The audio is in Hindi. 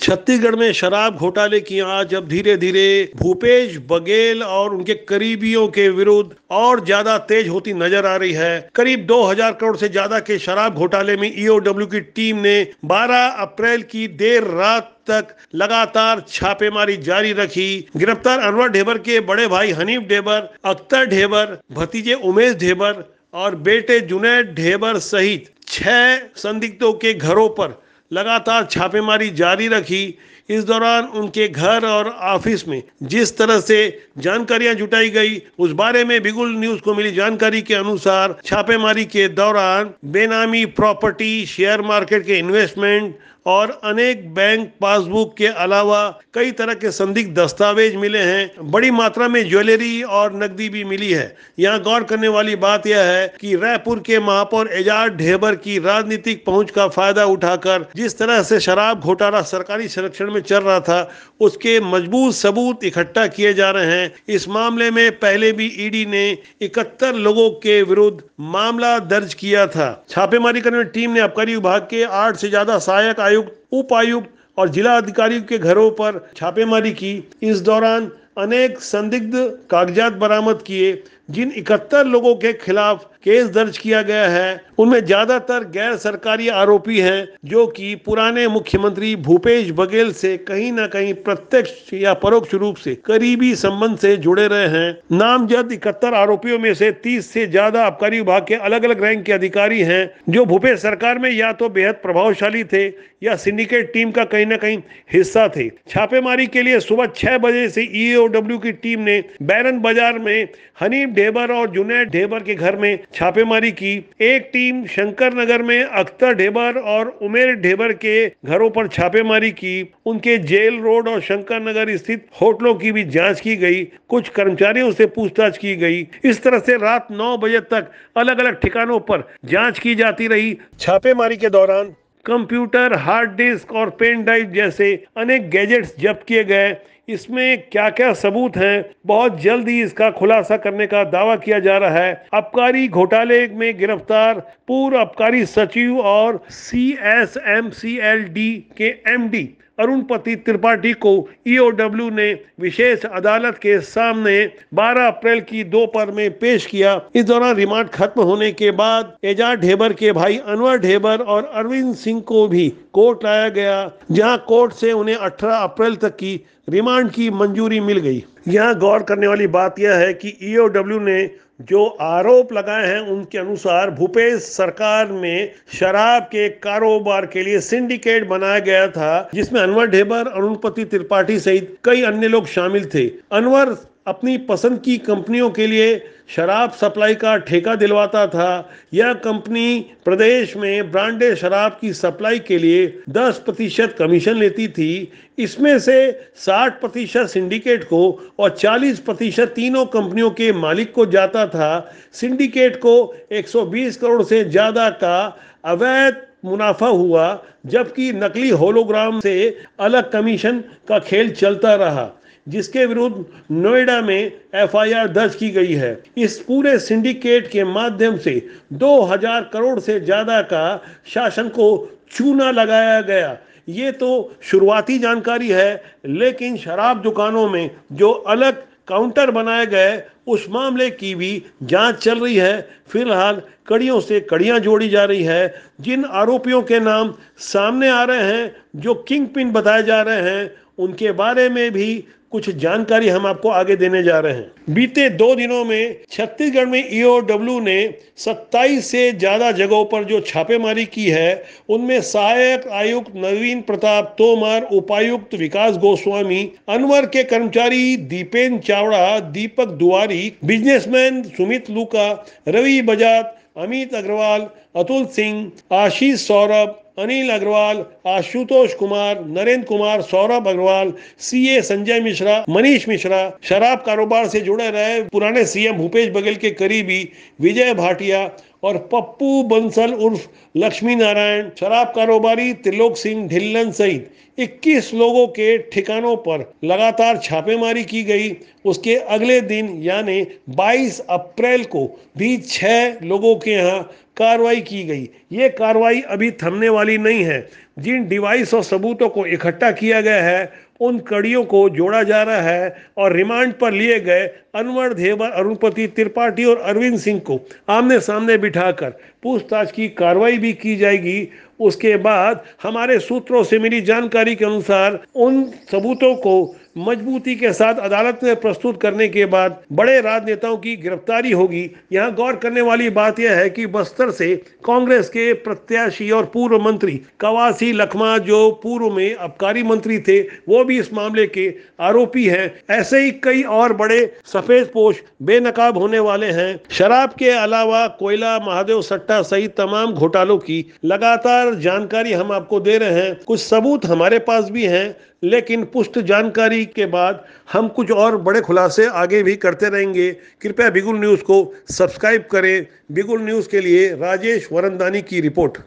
छत्तीसगढ़ में शराब घोटाले की आंच अब धीरे धीरे भूपेश बघेल और उनके करीबियों के विरुद्ध और ज्यादा तेज होती नजर आ रही है। करीब 2000 करोड़ से ज्यादा के शराब घोटाले में ईओडब्ल्यू की टीम ने 12 अप्रैल की देर रात तक लगातार छापेमारी जारी रखी। गिरफ्तार अनवर ढेबर के बड़े भाई हनीफ ढेबर, अख्तर ढेबर, भतीजे उमेश ढेबर और बेटे जुनैद ढेबर सहित 6 संदिग्धों के घरों पर लगातार छापेमारी जारी रखी। इस दौरान उनके घर और ऑफिस में जिस तरह से जानकारियां जुटाई गई, उस बारे में बिगुल न्यूज को मिली जानकारी के अनुसार छापेमारी के दौरान बेनामी प्रॉपर्टी, शेयर मार्केट के इन्वेस्टमेंट और अनेक बैंक पासबुक के अलावा कई तरह के संदिग्ध दस्तावेज मिले हैं। बड़ी मात्रा में ज्वेलरी और नकदी भी मिली है। यहाँ गौर करने वाली बात यह है कि रायपुर के महापौर एजाज ढेबर की राजनीतिक पहुंच का फायदा उठाकर जिस तरह से शराब घोटाला सरकारी संरक्षण में चल रहा था, उसके मजबूत सबूत इकट्ठा किए जा रहे हैं। इस मामले में पहले भी ईडी ने 71 लोगों के विरुद्ध मामला दर्ज किया था। छापेमारी करने वाली टीम ने आबकारी विभाग के 8 से ज्यादा सहायक आयुक्त, उपायुक्त और जिला अधिकारियों के घरों पर छापेमारी की। इस दौरान अनेक संदिग्ध कागजात बरामद किए। जिन 71 लोगों के खिलाफ केस दर्ज किया गया है, उनमें ज्यादातर गैर सरकारी आरोपी हैं, जो कि पुराने मुख्यमंत्री भूपेश बघेल से कहीं ना कहीं प्रत्यक्ष या परोक्ष रूप से करीबी संबंध से जुड़े रहे हैं। नामजद 71 आरोपियों में से 30 से ज्यादा आबकारी विभाग के अलग अलग रैंक के अधिकारी हैं, जो भूपेश सरकार में या तो बेहद प्रभावशाली थे या सिंडिकेट टीम का कहीं ना कहीं हिस्सा थे। छापेमारी के लिए सुबह 6 बजे से ईओडब्ल्यू की टीम ने बैरन बाजार में हनीफ ढेबर और जुनैद ढेबर के घर में छापेमारी की। एक टीम शंकर नगर में अख्तर ढेबर और उमेर ढेबर के घरों पर छापेमारी की। उनके जेल रोड और शंकर नगर स्थित होटलों की भी जांच की गई। कुछ कर्मचारियों से पूछताछ की गई। इस तरह से रात 9 बजे तक अलग अलग ठिकानों पर जांच की जाती रही। छापेमारी के दौरान कंप्यूटर, हार्ड डिस्क और पेन ड्राइव जैसे अनेक गैजेट्स जब्त किए गए। इसमें क्या क्या सबूत हैं, बहुत जल्द ही इसका खुलासा करने का दावा किया जा रहा है। आबकारी घोटाले में गिरफ्तार पूर्व आबकारी सचिव और CSMCLD के MD अरुणपति त्रिपाठी को ईओडब्ल्यू ने विशेष अदालत के सामने 12 अप्रैल की दोपहर में पेश किया। इस दौरान रिमांड खत्म होने के बाद एजाज ढेबर के भाई अनवर ढेबर और अरविंद सिंह को भी कोर्ट लाया गया, जहां कोर्ट से उन्हें 18 अप्रैल तक की रिमांड की मंजूरी मिल गई। यहाँ गौर करने वाली बात यह है कि ईओडब्ल्यू ने जो आरोप लगाए हैं, उनके अनुसार भूपेश सरकार में शराब के कारोबार के लिए सिंडिकेट बनाया गया था, जिसमें अनवर ढेबर, अरुणपति त्रिपाठी सहित कई अन्य लोग शामिल थे। अनवर अपनी पसंद की कंपनियों के लिए शराब सप्लाई का ठेका दिलवाता था। यह कंपनी प्रदेश में ब्रांडेड शराब की सप्लाई के लिए 10% कमीशन लेती थी। इसमें से 60% सिंडिकेट को और 40% तीनों कंपनियों के मालिक को जाता था। सिंडिकेट को 120 करोड़ से ज्यादा का अवैध मुनाफा हुआ, जबकि नकली होलोग्राम से अलग कमीशन का खेल चलता रहा, जिसके विरुद्ध नोएडा में FIR दर्ज की गई है। इस पूरे सिंडिकेट के माध्यम से 2000 करोड़ से ज्यादा का शासन को चूना लगाया गया। ये तो शुरुआती जानकारी है, लेकिन शराब दुकानों में जो अलग काउंटर बनाए गए, उस मामले की भी जांच चल रही है। फिलहाल कड़ियों से कड़ियां जोड़ी जा रही है। जिन आरोपियों के नाम सामने आ रहे हैं, जो किंग पिन बताए जा रहे हैं, उनके बारे में भी कुछ जानकारी हम आपको आगे देने जा रहे हैं। बीते 2 दिनों में छत्तीसगढ़ में ईओडब्ल्यू ने 27 से ज्यादा जगहों पर जो छापेमारी की है, उनमें सहायक आयुक्त नवीन प्रताप तोमर, उपायुक्त विकास गोस्वामी, अनवर के कर्मचारी दीपेन चावड़ा, दीपक दुआरी, बिजनेसमैन सुमित लूका, रवि बजाज, अमित अग्रवाल, अतुल सिंह, आशीष सौरभ, अनिल अग्रवाल, आशुतोष कुमार, नरेंद्र कुमार, सौरभ अग्रवाल, CA संजय मिश्रा, मनीष मिश्रा, शराब कारोबार से जुड़े रहे पुराने CM भूपेश बघेल के करीबी विजय भाटिया और पप्पू बंसल उर्फ लक्ष्मी नारायण, शराब कारोबारी त्रिलोक सिंह ढिल्लन सहित 21 लोगों के ठिकानों पर लगातार छापेमारी की गई। उसके अगले दिन यानी 22 अप्रैल को भी 6 लोगों के यहाँ कार्रवाई की गई। ये कार्रवाई अभी थमने वाली नहीं है। जिन डिवाइस और सबूतों को इकट्ठा किया गया है उन कड़ियों को जोड़ा जा रहा है और रिमांड पर लिए गए अनवर धेवर, अरुणपति त्रिपाठी और अरविंद सिंह को आमने सामने बिठाकर पूछताछ की कार्रवाई भी की जाएगी। उसके बाद हमारे सूत्रों से मिली जानकारी के अनुसार उन सबूतों को मजबूती के साथ अदालत में प्रस्तुत करने के बाद बड़े राजनेताओं की गिरफ्तारी होगी। यहाँ गौर करने वाली बात यह है कि बस्तर से कांग्रेस के प्रत्याशी और पूर्व मंत्री कवासी लखमा, जो पूर्व में आबकारी मंत्री थे, वो भी इस मामले के आरोपी हैं। ऐसे ही कई और बड़े सफेदपोश बेनकाब होने वाले हैं। शराब के अलावा कोयला, महादेव सट्टा सहित तमाम घोटालों की लगातार जानकारी हम आपको दे रहे हैं। कुछ सबूत हमारे पास भी हैं, लेकिन पुष्ट जानकारी के बाद हम कुछ और बड़े खुलासे आगे भी करते रहेंगे। कृपया बिगुल न्यूज़ को सब्सक्राइब करें। बिगुल न्यूज़ के लिए राजेश वरंदानी की रिपोर्ट।